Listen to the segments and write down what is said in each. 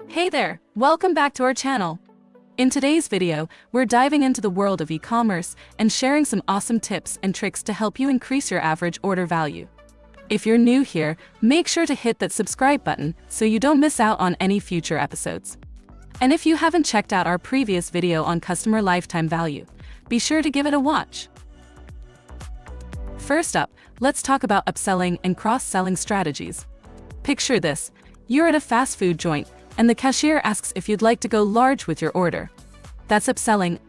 Hey there, welcome back to our channel. In today's video, we're diving into the world of e-commerce and sharing some awesome tips and tricks to help you increase your average order value. If you're new here, make sure to hit that subscribe button so you don't miss out on any future episodes. And if you haven't checked out our previous video on customer lifetime value, be sure to give it a watch. First up, let's talk about upselling and cross-selling strategies. Picture this, you're at a fast food joint, and the cashier asks if you'd like to go large with your order. That's upselling.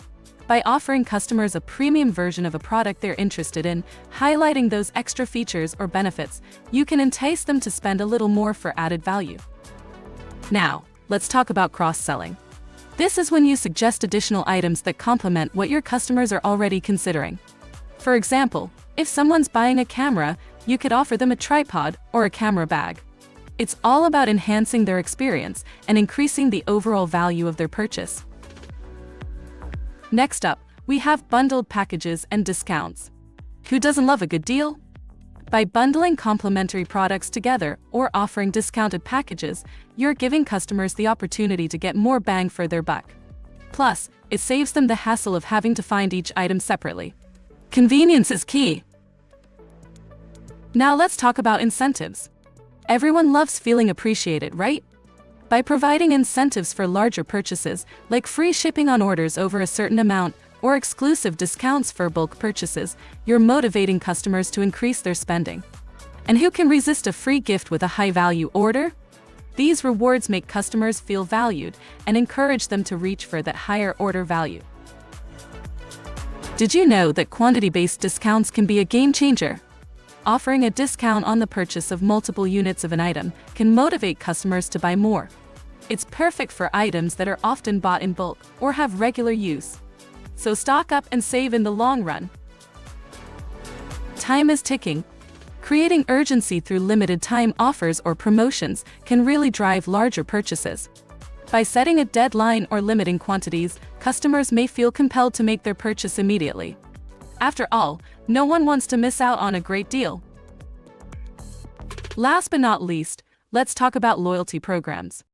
By offering customers a premium version of a product they're interested in, highlighting those extra features or benefits, you can entice them to spend a little more for added value. Now, let's talk about cross-selling. This is when you suggest additional items that complement what your customers are already considering. For example, if someone's buying a camera, you could offer them a tripod or a camera bag. It's all about enhancing their experience and increasing the overall value of their purchase. Next up, we have bundled packages and discounts. Who doesn't love a good deal? By bundling complementary products together or offering discounted packages, you're giving customers the opportunity to get more bang for their buck. Plus, it saves them the hassle of having to find each item separately. Convenience is key. Now let's talk about incentives. Everyone loves feeling appreciated, right? By providing incentives for larger purchases, like free shipping on orders over a certain amount or exclusive discounts for bulk purchases, you're motivating customers to increase their spending. And who can resist a free gift with a high-value order? These rewards make customers feel valued and encourage them to reach for that higher order value. Did you know that quantity-based discounts can be a game changer? Offering a discount on the purchase of multiple units of an item can motivate customers to buy more. It's perfect for items that are often bought in bulk or have regular use. So stock up and save in the long run. Time is ticking. Creating urgency through limited time offers or promotions can really drive larger purchases. By setting a deadline or limiting quantities, customers may feel compelled to make their purchase immediately. After all, no one wants to miss out on a great deal. Last but not least, let's talk about loyalty programs.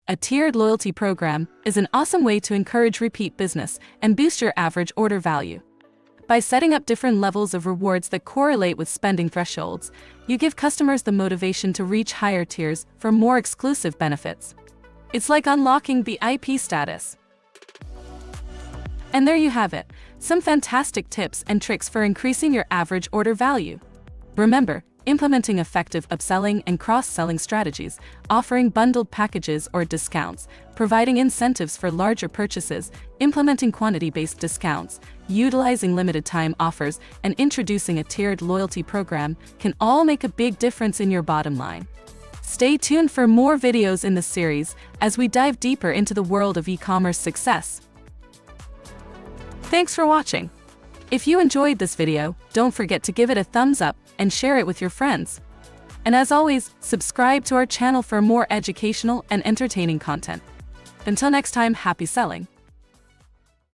A tiered loyalty program is an awesome way to encourage repeat business and boost your average order value. By setting up different levels of rewards that correlate with spending thresholds, you give customers the motivation to reach higher tiers for more exclusive benefits. It's like unlocking the IP status. And there you have it, some fantastic tips and tricks for increasing your average order value. Remember, implementing effective upselling and cross-selling strategies, offering bundled packages or discounts, providing incentives for larger purchases, implementing quantity-based discounts, utilizing limited-time offers, and introducing a tiered loyalty program can all make a big difference in your bottom line. Stay tuned for more videos in this series as we dive deeper into the world of e-commerce success. Thanks for watching. If you enjoyed this video, don't forget to give it a thumbs up and share it with your friends. And as always, subscribe to our channel for more educational and entertaining content. Until next time, happy selling!